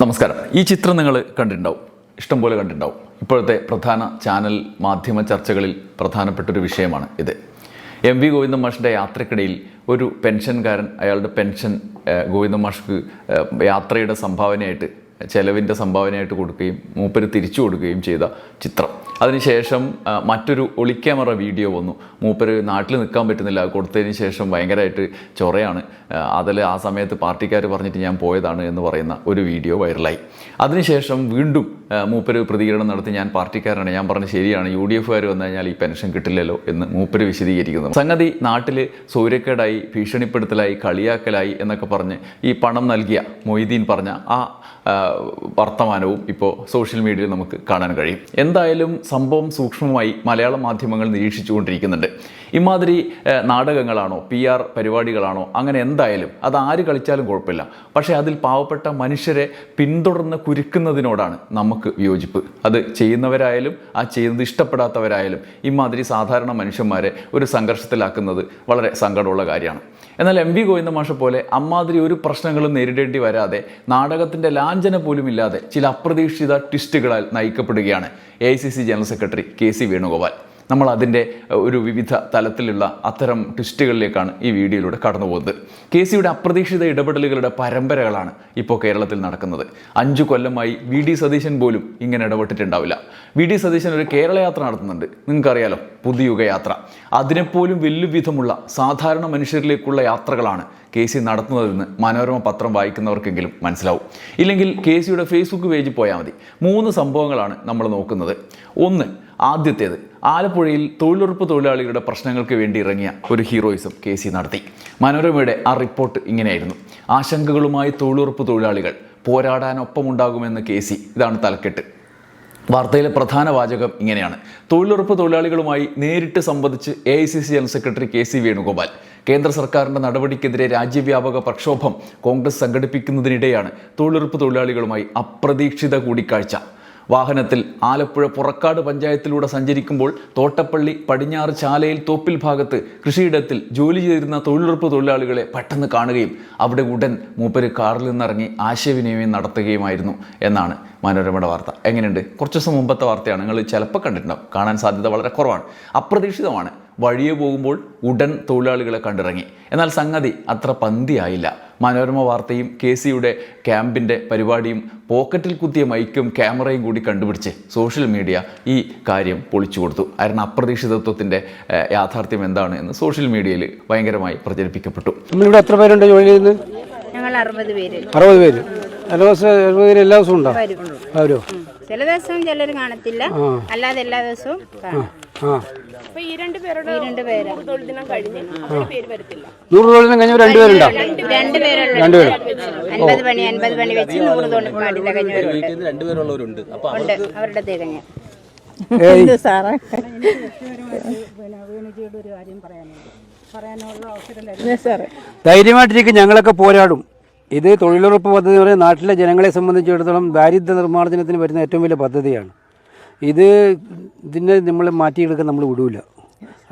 നമസ്കാരം. ഈ ചിത്രം നിങ്ങൾ കണ്ടിട്ടുണ്ടാവും, ഇഷ്ടംപോലെ കണ്ടിട്ടുണ്ടാവും. ഇപ്പോഴത്തെ പ്രധാന ചാനൽ മാധ്യമ ചർച്ചകളിൽ പ്രധാനപ്പെട്ടൊരു വിഷയമാണ് ഇത്. എം വി ഗോവിന്ദൻ മാഷിൻ്റെ യാത്രക്കിടയിൽ ഒരു പെൻഷൻകാരൻ അയാളുടെ പെൻഷൻ ഗോവിന്ദൻ മാഷ്ക്ക് യാത്രയുടെ സംഭാവനയായിട്ട്, ചെലവിൻ്റെ സംഭാവനയായിട്ട് കൊടുക്കുകയും മൂപ്പര് തിരിച്ചു കൊടുക്കുകയും ചെയ്ത ചിത്രം. അതിനുശേഷം മറ്റൊരു ഒളിക്യാമറ വീഡിയോ വന്നു. മൂപ്പര് നാട്ടിൽ നിൽക്കാൻ പറ്റുന്നില്ല, കൊടുത്തതിന് ശേഷം ഭയങ്കരമായിട്ട് ചൊറയാണ്, അതിൽ ആ സമയത്ത് പാർട്ടിക്കാർ പറഞ്ഞിട്ട് ഞാൻ പോയതാണ് എന്ന് പറയുന്ന ഒരു വീഡിയോ വൈറലായി. അതിനുശേഷം വീണ്ടും മൂപ്പര് പ്രതികരണം നടത്തി, ഞാൻ പാർട്ടിക്കാരാണ്, ഞാൻ പറഞ്ഞ ശരിയാണ്, UDF വന്നു കഴിഞ്ഞാൽ ഈ പെൻഷൻ കിട്ടില്ലല്ലോ എന്ന് മൂപ്പര് വിശദീകരിക്കുന്നത്. സംഗതി നാട്ടിൽ സൂര്യക്കേടായി, ഭീഷണിപ്പെടുത്തലായി, കളിയാക്കലായി എന്നൊക്കെ പറഞ്ഞ് ഈ പണം നൽകിയ മൊയ്തീൻ പറഞ്ഞ ആ വർത്തമാനവും ഇപ്പോൾ സോഷ്യൽ മീഡിയയിൽ നമുക്ക് കാണാൻ കഴിയും. എന്തായാലും സംഭവം സൂക്ഷ്മമായി മലയാള മാധ്യമങ്ങൾ നിരീക്ഷിച്ചുകൊണ്ടിരിക്കുന്നുണ്ട്. ഇമാതിരി നാടകങ്ങളാണോ, PR പരിപാടികളാണോ, അങ്ങനെ എന്തായാലും അത് ആര് കളിച്ചാലും കുഴപ്പമില്ല. പക്ഷേ അതിൽ പാവപ്പെട്ട മനുഷ്യരെ പിന്തുടർന്ന് കുരുക്കുന്നതിനോടാണ് നമുക്ക് വിയോജിപ്പ്. അത് ചെയ്യുന്നവരായാലും ആ ചെയ്യുന്നത് ഇഷ്ടപ്പെടാത്തവരായാലും ഇമാതിരി സാധാരണ മനുഷ്യന്മാരെ ഒരു സംഘർഷത്തിലാക്കുന്നത് വളരെ സങ്കടമുള്ള കാര്യമാണ്. എന്നാൽ എം വി ഗോവിന്ദൻ മാഷ് പോലെ അമ്മാതിരി ഒരു പ്രശ്നങ്ങളും നേരിടേണ്ടി വരാതെ, നാടകത്തിൻ്റെ ലാഞ്ചന പോലും ഇല്ലാതെ ചില അപ്രതീക്ഷിത ട്വിസ്റ്റുകളാൽ നയിക്കപ്പെടുകയാണ് AICC general secretary KC Venugopal. നമ്മൾ അതിൻ്റെ ഒരു വിവിധ തലത്തിലുള്ള അത്തരം ട്വിസ്റ്റുകളിലേക്കാണ് ഈ വീഡിയോയിലൂടെ കടന്നു പോകുന്നത്. KCയുടെ അപ്രതീക്ഷിത ഇടപെടലുകളുടെ പരമ്പരകളാണ് ഇപ്പോൾ കേരളത്തിൽ നടക്കുന്നത്. 5 കൊല്ലമായി VD സതീശൻ പോലും ഇങ്ങനെ ഇടപെട്ടിട്ടുണ്ടാവില്ല. VD സതീശൻ ഒരു കേരള യാത്ര നടത്തുന്നുണ്ട്, നിങ്ങൾക്കറിയാലോ, പുതുയുഗ യാത്ര. അതിനെപ്പോലും വിധമുള്ള സാധാരണ മനുഷ്യരിലേക്കുള്ള യാത്രകളാണ് KC നടത്തുന്നതെന്ന് മനോരമ പത്രം വായിക്കുന്നവർക്കെങ്കിലും മനസ്സിലാവും. ഇല്ലെങ്കിൽ KCയുടെ ഫേസ്ബുക്ക് പേജിൽ പോയാൽ മതി. 3 സംഭവങ്ങളാണ് നമ്മൾ നോക്കുന്നത്. ഒന്ന്, ആദ്യത്തേത്, ആലപ്പുഴയിൽ തൊഴിലുറപ്പ് തൊഴിലാളികളുടെ പ്രശ്നങ്ങൾക്ക് വേണ്ടി ഇറങ്ങിയ ഒരു ഹീറോയിസം KC നടത്തി. മനോരമയുടെ ആ റിപ്പോർട്ട് ഇങ്ങനെയായിരുന്നു: ആശങ്കകളുമായി തൊഴിലുറപ്പ് തൊഴിലാളികൾ, പോരാടാനൊപ്പമുണ്ടാകുമെന്ന് KC. ഇതാണ് തലക്കെട്ട്. വാർത്തയിലെ പ്രധാന വാചകം ഇങ്ങനെയാണ്: തൊഴിലുറപ്പ് തൊഴിലാളികളുമായി നേരിട്ട് സംവദിച്ച് AICC general secretary KC Venugopal. കേന്ദ്ര സർക്കാരിൻ്റെ നടപടിക്കെതിരെ രാജ്യവ്യാപക പ്രക്ഷോഭം കോൺഗ്രസ് സംഘടിപ്പിക്കുന്നതിനിടെയാണ് തൊഴിലുറപ്പ് തൊഴിലാളികളുമായി അപ്രതീക്ഷിത കൂടിക്കാഴ്ച. വാഹനത്തിൽ ആലപ്പുഴ പുറക്കാട് പഞ്ചായത്തിലൂടെ സഞ്ചരിക്കുമ്പോൾ തോട്ടപ്പള്ളി പടിഞ്ഞാറ് ചാലയിൽ തോപ്പിൽ ഭാഗത്ത് കൃഷിയിടത്തിൽ ജോലി ചെയ്തിരുന്ന തൊഴിലുറപ്പ് തൊഴിലാളികളെ പെട്ടെന്ന് കാണുകയും അവിടെ ഉടൻ മൂപ്പര് കാറിൽ നിന്നിറങ്ങി ആശയവിനിമയം നടത്തുകയുമായിരുന്നു എന്നാണ് മനോരമയുടെ വാർത്ത. എങ്ങനെയുണ്ട്? കുറച്ച് ദിവസം മുമ്പത്തെ വാർത്തയാണ്, നിങ്ങൾ ചിലപ്പോൾ കണ്ടിട്ടുണ്ടാവും, കാണാൻ സാധ്യത വളരെ കുറവാണ്. അപ്രതീക്ഷിതമാണ്. വഴിയെ പോകുമ്പോൾ ഉടൻ തൊഴിലാളികളെ കണ്ടിറങ്ങി. എന്നാൽ സംഗതി അത്ര പന്തിയായില്ല. മനോരമ വാർത്തയും KCയുടെ ക്യാമ്പിൻ്റെ പരിപാടിയും പോക്കറ്റിൽ കുത്തിയ മൈക്കും ക്യാമറയും കൂടി കണ്ടുപിടിച്ച് സോഷ്യൽ മീഡിയ ഈ കാര്യം പൊളിച്ചു കൊടുത്തു. കാരണം അപ്രതീക്ഷിതത്വത്തിൻ്റെ യാഥാർത്ഥ്യം എന്താണ് എന്ന് സോഷ്യൽ മീഡിയയിൽ ഭയങ്കരമായി പ്രചരിപ്പിക്കപ്പെട്ടു. നമ്മളിവിടെ എത്ര പേരുണ്ട് ജോലി ചെയ്യുന്നത്? ഞങ്ങൾ 60 പേര്. 60 പേര്. എല്ലാ ദിവസവും ഉണ്ടോ? അവരോ? ചില ദിവസവും ചിലർ കാണത്തില്ല, അല്ലാതെ എല്ലാ ദിവസവും കാണും. 100 തൊഴിൽ ദിനം കഴിഞ്ഞ 2 പേരുണ്ടോ? 2 പേരുള്ള 50 പണി വെച്ച് 100 തൊഴിൽ പാടില്ല കഴിഞ്ഞവരുണ്ട്. അവരുടെ തികഞ്ഞ ധൈര്യമായിട്ടിരിക്കും, ഞങ്ങളൊക്കെ പോരാടും. ഇത് തൊഴിലുറപ്പ് പദ്ധതി എന്ന് പറയുന്നത് നാട്ടിലെ ജനങ്ങളെ സംബന്ധിച്ചിടത്തോളം ദാരിദ്ര്യ നിർമ്മാർജ്ജനത്തിന് വരുന്ന ഏറ്റവും വലിയ പദ്ധതിയാണ്. ഇതിനെ നമ്മൾ മാറ്റിയെടുക്കാൻ നമ്മൾ വിടൂല.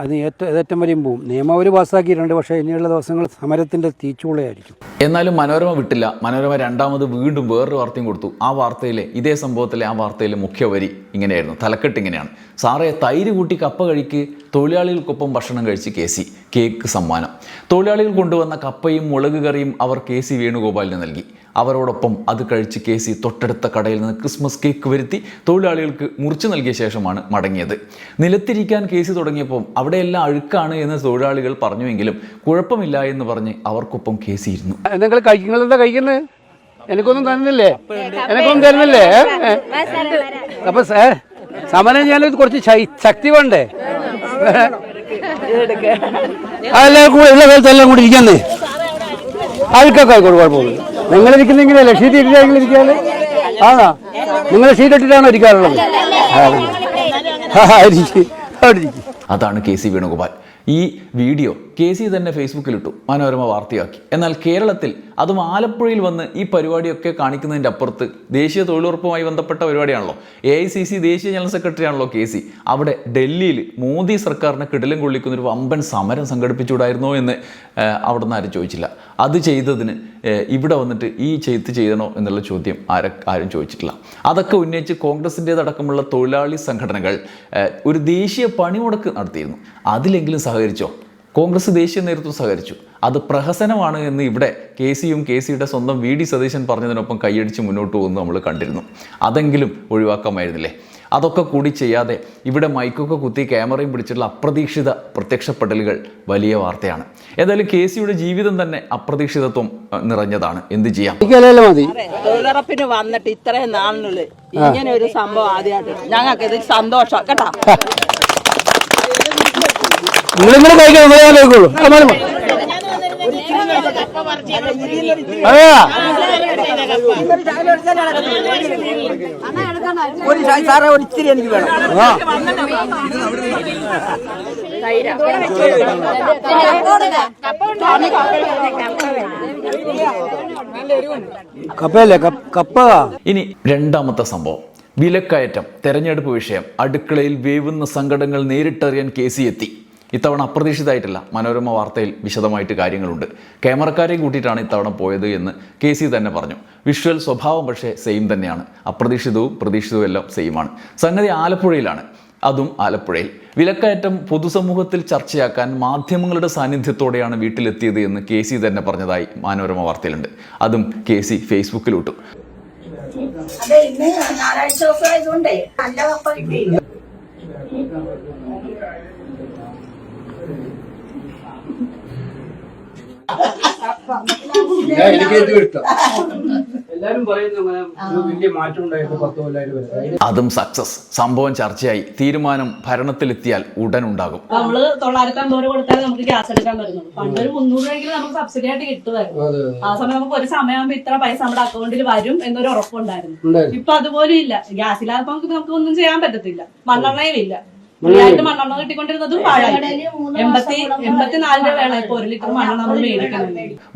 അത് ഏറ്റവും വരെയും പോവും. നിയമം അവർ പാസ്സാക്കിയിട്ടുണ്ട്, പക്ഷേ ഇനിയുള്ള ദിവസങ്ങൾ സമരത്തിൻ്റെ തീച്ചൂളയായിരിക്കും. എന്നാലും മനോരമ വിട്ടില്ല. മനോരമ രണ്ടാമത് വീണ്ടും വേറൊരു വാർത്തയും കൊടുത്തു. ആ വാർത്തയിലെ, ഇതേ സംഭവത്തിലെ ആ വാർത്തയിലെ മുഖ്യ വരി ഇങ്ങനെയായിരുന്നു, തലക്കെട്ട് ഇങ്ങനെയാണ്: സാറേ, തൈര് കൂട്ടി കപ്പ കഴിക്ക്, തൊഴിലാളികൾക്കൊപ്പം ഭക്ഷണം കഴിച്ച് KC, കേക്ക് സമ്മാനം. തൊഴിലാളികൾ കൊണ്ടുവന്ന കപ്പയും മുളക് കറിയും അവർ KC വേണുഗോപാലിന് നൽകി. അവരോടൊപ്പം അത് കഴിച്ച് KC തൊട്ടടുത്ത കടയിൽ നിന്ന് ക്രിസ്മസ് കേക്ക് വരുത്തി തൊഴിലാളികൾക്ക് മുറിച്ചു നൽകിയ ശേഷമാണ് മടങ്ങിയത്. നിലത്തിരിക്കാൻ KC തുടങ്ങിയപ്പോൾ അവിടെയെല്ലാം അഴുക്കാണ് എന്ന് തൊഴിലാളികൾ പറഞ്ഞുവെങ്കിലും കുഴപ്പമില്ല എന്ന് പറഞ്ഞ് അവർക്കൊപ്പം KC ഇരുന്നു. നിങ്ങൾ കഴിക്കുന്നത് കഴിക്കുന്നത് എനിക്കൊന്നും തരുന്നില്ലേ? അപ്പൊ സമരം ചെയ്യാൻ കുറച്ച് ശക്തി വേണ്ടേ? എല്ലാം കൂടി ഇരിക്കുന്നേ ആൾക്കൊക്കെ ആയിക്കോട്ടെ, കുഴപ്പമില്ല. നിങ്ങളിരിക്കുന്നെങ്കിലല്ലേ ഷീറ്റ് ഇട്ടിട്ടെങ്കിലും ഇരിക്കാറ്? ആണോ? നിങ്ങൾ ഷീറ്റ് ഇട്ടിട്ടാണോ ഇരിക്കാറുള്ളത്? അതാണ് KC വേണുഗോപാൽ. ഈ വീഡിയോ കെ സി തന്നെ ഫേസ്ബുക്കിലിട്ടു, മനോരമ വാർത്തയാക്കി. എന്നാൽ കേരളത്തിൽ, അതും ആലപ്പുഴയിൽ വന്ന് ഈ പരിപാടിയൊക്കെ കാണിക്കുന്നതിൻ്റെ അപ്പുറത്ത് ദേശീയ തൊഴിലുറപ്പുമായി ബന്ധപ്പെട്ട പരിപാടിയാണല്ലോ, AICC ദേശീയ ജനറൽ സെക്രട്ടറി ആണല്ലോ കെ സി, അവിടെ ഡൽഹിയിൽ മോദി സർക്കാരിനെ കിടിലം കൊള്ളിക്കുന്നൊരു വമ്പൻ സമരം സംഘടിപ്പിച്ചുകൂടായിരുന്നോ എന്ന് അവിടെ നിന്ന് ആരും ചോദിച്ചില്ല. അത് ചെയ്തതിന് ഇവിടെ വന്നിട്ട് ഈ ചെയ്യണോ എന്നുള്ള ചോദ്യം ആരും ചോദിച്ചിട്ടില്ല. അതൊക്കെ ഉന്നയിച്ച് കോൺഗ്രസിൻ്റേതടക്കമുള്ള തൊഴിലാളി സംഘടനകൾ ഒരു ദേശീയ പണിമുടക്ക് നടത്തിയിരുന്നു. അതിലെങ്കിലും സഹകരിച്ചോ? കോൺഗ്രസ് ദേശീയ നേതൃത്വം സഹകരിച്ചു. അത് പ്രഹസനമാണ് എന്ന് ഇവിടെ കെ സിയും കെ സിയുടെ സ്വന്തം VD സതീശൻ പറഞ്ഞതിനൊപ്പം കൈയടിച്ച് മുന്നോട്ട് പോകുന്നത് നമ്മൾ കണ്ടിരുന്നു. അതെങ്കിലും ഒഴിവാക്കാമായിരുന്നില്ലേ? അതൊക്കെ കൂടി ചെയ്യാതെ ഇവിടെ മൈക്കൊക്കെ കുത്തി ക്യാമറയും പിടിച്ചിട്ടുള്ള അപ്രതീക്ഷിത പ്രത്യക്ഷപ്പെടലുകൾ വലിയ വാർത്തയാണ്. ഏതായാലും കെ സിയുടെ ജീവിതം തന്നെ അപ്രതീക്ഷിതത്വം നിറഞ്ഞതാണ്. എന്ത് ചെയ്യാം? മതി. തൊഴിലുറപ്പിന് വന്നിട്ട് ഇത്രയും നാളിനുള്ളിൽ ഇങ്ങനെ ഒരു സംഭവം ആദ്യമായിട്ട് ഞങ്ങൾക്ക് ഇത് സന്തോഷം കേട്ടോ. നിങ്ങളിങ്ങനെ കഴിക്കുള്ളൂ. സാറേ ഒരു ഇച്ചിരി എനിക്ക് വേണം. കപ്പയല്ലേ കപ്പ. ഇനി രണ്ടാമത്തെ സംഭവം, വിലക്കയറ്റം, തെരഞ്ഞെടുപ്പ് വിഷയം, അടുക്കളയിൽ വേവുന്ന സങ്കടങ്ങൾ നേരിട്ടറിയാൻ കെ സി എത്തി. ഇത്തവണ അപ്രതീക്ഷിതമായിട്ടില്ല, മനോരമ വാർത്തയിൽ വിശദമായിട്ട് കാര്യങ്ങളുണ്ട്. ക്യാമറക്കാരെയും കൂട്ടിയിട്ടാണ് ഇത്തവണ പോയത് എന്ന് കെ സി തന്നെ പറഞ്ഞു. വിഷ്വൽ സ്വഭാവം പക്ഷേ സെയിം തന്നെയാണ്. അപ്രതീക്ഷിതവും പ്രതീക്ഷിതവും എല്ലാം സെയിമാണ്. സംഗതി ആലപ്പുഴയിലാണ്. അതും ആലപ്പുഴയിൽ വിലക്കയറ്റം പൊതുസമൂഹത്തിൽ ചർച്ചയാക്കാൻ മാധ്യമങ്ങളുടെ സാന്നിധ്യത്തോടെയാണ് വീട്ടിലെത്തിയത് എന്ന് കെ സി തന്നെ പറഞ്ഞതായി മനോരമ വാർത്തയിലുണ്ട്. അതും കെ സി ഫേസ്ബുക്കിലിട്ടു. അതെ, ഇന്ന് ഞായറാഴ്ച ദിവസം ആയതുകൊണ്ടേ നല്ല കപ്പ കിട്ടിയില്ല. അതും സക്സസ്. സംഭവം ചർച്ചയായി. തീരുമാനം ഭരണത്തിലെത്തിയാൽ ഉടൻ ഉണ്ടാകും. നമ്മള് 950 കൊടുത്താൽ നമുക്ക് ഗ്യാസ് എടുക്കാൻ പറ്റുന്നത്. പണ്ടൊരു 300 രൂപയെങ്കിലും നമുക്ക് സബ്സിഡി ആയിട്ട് കിട്ടുമായിരുന്നു. ആ സമയം നമുക്ക് ഒരു സമയമാകുമ്പോ ഇത്ര പൈസ നമ്മുടെ അക്കൗണ്ടിൽ വരും എന്നൊരു ഉറപ്പുണ്ടായിരുന്നു. ഇപ്പൊ അതുപോലും ഇല്ല. ഗ്യാസിലാകുമ്പോ നമുക്ക് ഒന്നും ചെയ്യാൻ പറ്റത്തില്ല. മണ്ണെണ്ണയും ഇല്ല. മണ്ണെണ്ണ കിട്ടിക്കൊണ്ടിരുന്നതും പാഴായി. 84 രൂപ വേണം ഇപ്പൊ 1 ലിറ്റർ മണ്ണെണ്ണ നമ്മൾ മേടിക്കണം.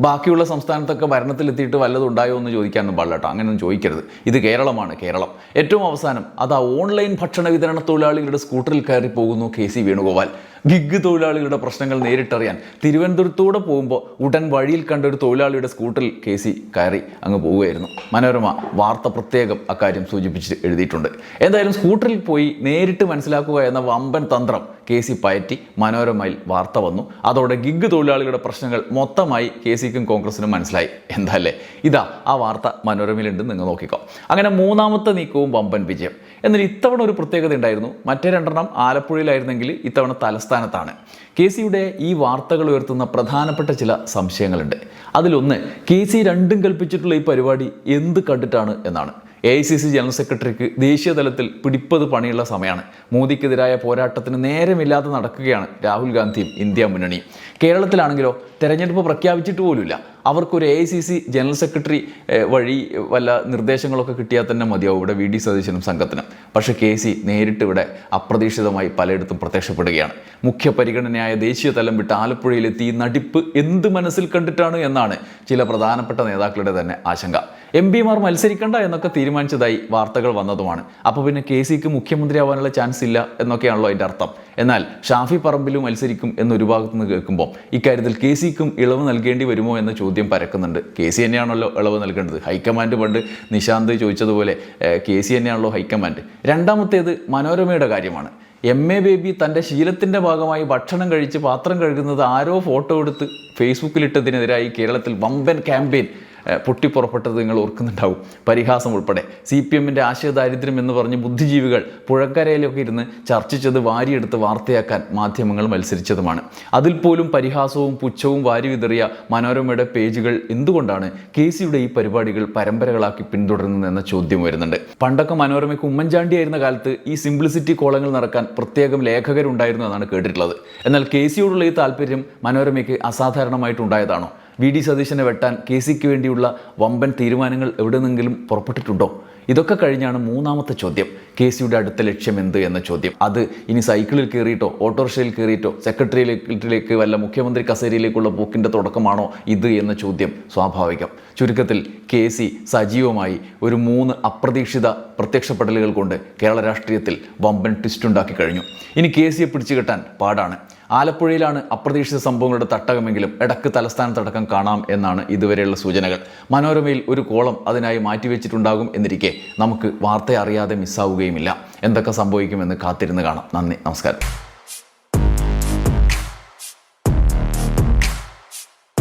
ബാക്കിയുള്ള സംസ്ഥാനത്തൊക്കെ ഭരണത്തിലെത്തിയിട്ട് വല്ലതും ഉണ്ടായോ എന്ന് ചോദിക്കാനൊന്നും പാടില്ല കേട്ടോ. അങ്ങനെയൊന്നും ചോദിക്കരുത്. ഇത് കേരളമാണ്, കേരളം. ഏറ്റവും അവസാനം അതാ ഓൺലൈൻ ഭക്ഷണ വിതരണ തൊഴിലാളികളുടെ സ്കൂട്ടറിൽ കയറി പോകുന്നു കെ സി വേണുഗോപാൽ. ഗിഗ് തൊഴിലാളികളുടെ പ്രശ്നങ്ങൾ നേരിട്ടറിയാൻ തിരുവനന്തപുരത്തൂടെ പോകുമ്പോൾ ഉടൻ വഴിയിൽ കണ്ട ഒരു തൊഴിലാളിയുടെ സ്കൂട്ടറിൽ കെ സി കയറി അങ്ങ് പോവുകയായിരുന്നു. മനോരമ വാർത്ത പ്രത്യേകം അക്കാര്യം സൂചിപ്പിച്ച് എഴുതിയിട്ടുണ്ട്. എന്തായാലും സ്കൂട്ടറിൽ പോയി നേരിട്ട് മനസ്സിലാക്കുക എന്ന വമ്പൻ തന്ത്രം കെ സി പയറ്റി മനോരമയിൽ വാർത്ത വന്നു. അതോടെ ഗിഗ് തൊഴിലാളികളുടെ പ്രശ്നങ്ങൾ മൊത്തമായി കെ സിക്കും കോൺഗ്രസിനും മനസ്സിലായി. എന്താല്ലേ, ഇതാ ആ വാർത്ത മനോരമയിലുണ്ട്, നിങ്ങൾ നോക്കിക്കോ. അങ്ങനെ മൂന്നാമത്തെ നീക്കവും വമ്പൻ വിജയം. എന്നാൽ ഇത്തവണ ഒരു പ്രത്യേകത ഉണ്ടായിരുന്നു. മറ്റേ 2 ആലപ്പുഴയിലായിരുന്നെങ്കിൽ ഇത്തവണ തലസ്ഥാനത്താണ്. കെ സിയുടെ ഈ വാർത്തകൾ ഉയർത്തുന്ന പ്രധാനപ്പെട്ട ചില സംശയങ്ങളുണ്ട്. അതിലൊന്ന്, കെ സി രണ്ടും കൽപ്പിച്ചിട്ടുള്ള ഈ പരിപാടി എന്ത് കണ്ടിട്ടാണ് എന്നാണ്. AICC ജനറൽ സെക്രട്ടറിക്ക് ദേശീയ തലത്തിൽ പിടിപ്പത് പണിയുള്ള സമയമാണ്. മോദിക്കെതിരായ പോരാട്ടത്തിന് നേരമില്ലാതെ നടക്കുകയാണ് രാഹുൽ ഗാന്ധിയും ഇന്ത്യ മുന്നണിയും. കേരളത്തിലാണെങ്കിലോ തെരഞ്ഞെടുപ്പ് പ്രഖ്യാപിച്ചിട്ട് പോലുമില്ല. അവർക്കൊരു AICC ജനറൽ സെക്രട്ടറി വഴി വല്ല നിർദ്ദേശങ്ങളൊക്കെ കിട്ടിയാൽ തന്നെ മതിയാവും ഇവിടെ VD സതീശനും സംഘത്തിനും. പക്ഷേ കെ സി നേരിട്ട് ഇവിടെ അപ്രതീക്ഷിതമായി പലയിടത്തും പ്രത്യക്ഷപ്പെടുകയാണ്. മുഖ്യ പരിഗണനയായ ദേശീയ തലം വിട്ട് ആലപ്പുഴയിലെത്തി നടിപ്പ് എന്ത് മനസ്സിൽ കണ്ടിട്ടാണ് എന്നാണ് ചില പ്രധാനപ്പെട്ട നേതാക്കളുടെ തന്നെ ആശങ്ക. MP മാർ മത്സരിക്കണ്ട എന്നൊക്കെ തീരുമാനിച്ചതായി വാർത്തകൾ വന്നതുമാണ്. അപ്പോൾ പിന്നെ കെ സിക്ക് മുഖ്യമന്ത്രിയാവാനുള്ള ചാൻസ് ഇല്ല എന്നൊക്കെയാണല്ലോ അതിൻ്റെ അർത്ഥം. എന്നാൽ ഷാഫി പറമ്പിലും മത്സരിക്കും എന്നൊരു ഭാഗത്തു നിന്ന് കേൾക്കുമ്പോൾ ഇക്കാര്യത്തിൽ കെ സിക്കും ഇളവ് നൽകേണ്ടി വരുമോ എന്ന ചോദ്യം പരക്കുന്നുണ്ട്. കെ സി തന്നെയാണല്ലോ ഇളവ് നൽകേണ്ടത്. ഹൈക്കമാൻഡ് പണ്ട് നിശാന്ത് ചോദിച്ചതുപോലെ കെ സി തന്നെയാണല്ലോ ഹൈക്കമാൻഡ്. രണ്ടാമത്തേത് മനോരമയുടെ കാര്യമാണ്. MA ബേബി തൻ്റെ ശീലത്തിൻ്റെ ഭാഗമായി ഭക്ഷണം കഴിച്ച് പാത്രം കഴുകുന്നത് ആരോ ഫോട്ടോ എടുത്ത് ഫേസ്ബുക്കിലിട്ടതിനെതിരായി കേരളത്തിൽ വമ്പൻ ക്യാമ്പയിൻ പൊട്ടിപ്പുറപ്പെട്ടത് നിങ്ങൾ ഓർക്കുന്നുണ്ടാവും. പരിഹാസം ഉൾപ്പെടെ CPM-ൻ്റെ ആശയദാരിദ്ര്യം എന്ന് പറഞ്ഞ് ബുദ്ധിജീവികൾ പുഴക്കരയിലൊക്കെ ഇരുന്ന് ചർച്ചിച്ചത് വാരിയെടുത്ത് വാർത്തയാക്കാൻ മാധ്യമങ്ങൾ മത്സരിച്ചതുമാണ്. അതിൽ പോലും പരിഹാസവും പുച്ഛവും വാരി വിതറിയ മനോരമയുടെ പേജുകൾ എന്തുകൊണ്ടാണ് കെ സിയുടെ ഈ പരിപാടികൾ പരമ്പരകളാക്കി പിന്തുടരുന്നതെന്ന ചോദ്യം വരുന്നുണ്ട്. പണ്ടൊക്കെ മനോരമയ്ക്ക് ഉമ്മൻചാണ്ടിയായിരുന്ന കാലത്ത് ഈ സിംപ്ലിസിറ്റി കോളങ്ങൾ നടക്കാൻ പ്രത്യേകം ലേഖകരുണ്ടായിരുന്നു എന്നാണ് കേട്ടിട്ടുള്ളത്. എന്നാൽ കെ സിയോടുള്ള ഈ താല്പര്യം മനോരമയ്ക്ക് അസാധാരണമായിട്ടുണ്ടായതാണോ? VD സതീശനെ വെട്ടാൻ കെ സിക്ക് വേണ്ടിയുള്ള വമ്പൻ തീരുമാനങ്ങൾ എവിടെ നിന്നെങ്കിലും പുറപ്പെട്ടിട്ടുണ്ടോ? ഇതൊക്കെ കഴിഞ്ഞാണ് മൂന്നാമത്തെ ചോദ്യം, കെ സിയുടെ അടുത്ത ലക്ഷ്യം എന്ത് എന്ന ചോദ്യം. അത് ഇനി സൈക്കിളിൽ കയറിയിട്ടോ ഓട്ടോറിക്ഷയിൽ കയറിയിട്ടോ സെക്രട്ടേറിയറ്റിലേക്ക് വല്ല മുഖ്യമന്ത്രി കസേരയിലേക്കുള്ള പോക്കിൻ്റെ തുടക്കമാണോ ഇത് എന്ന ചോദ്യം സ്വാഭാവികം. ചുരുക്കത്തിൽ കെ സി സജീവമായി ഒരു 3 അപ്രതീക്ഷിത പ്രത്യക്ഷപ്പെടലുകൾ കൊണ്ട് കേരള രാഷ്ട്രീയത്തിൽ വമ്പൻ ട്വിസ്റ്റുണ്ടാക്കി കഴിഞ്ഞു. ഇനി കെ സിയെ പിടിച്ചുകെട്ടാൻ പാടാണ്. ആലപ്പുഴയിലാണ് അപ്രതീക്ഷിത സംഭവങ്ങളുടെ തട്ടകമെങ്കിലും ഇടക്ക് തലസ്ഥാനത്തടക്കം കാണാം എന്നാണ് ഇതുവരെയുള്ള സൂചനകൾ. മനോരമയിൽ ഒരു കോളം അതിനായി മാറ്റിവെച്ചിട്ടുണ്ടാകും എന്നിരിക്കെ നമുക്ക് വാർത്ത അറിയാതെ മിസ്സാവുകയുമില്ല. എന്തൊക്കെ സംഭവിക്കുമെന്ന് കാത്തിരുന്ന് കാണാം. നന്ദി, നമസ്കാരം.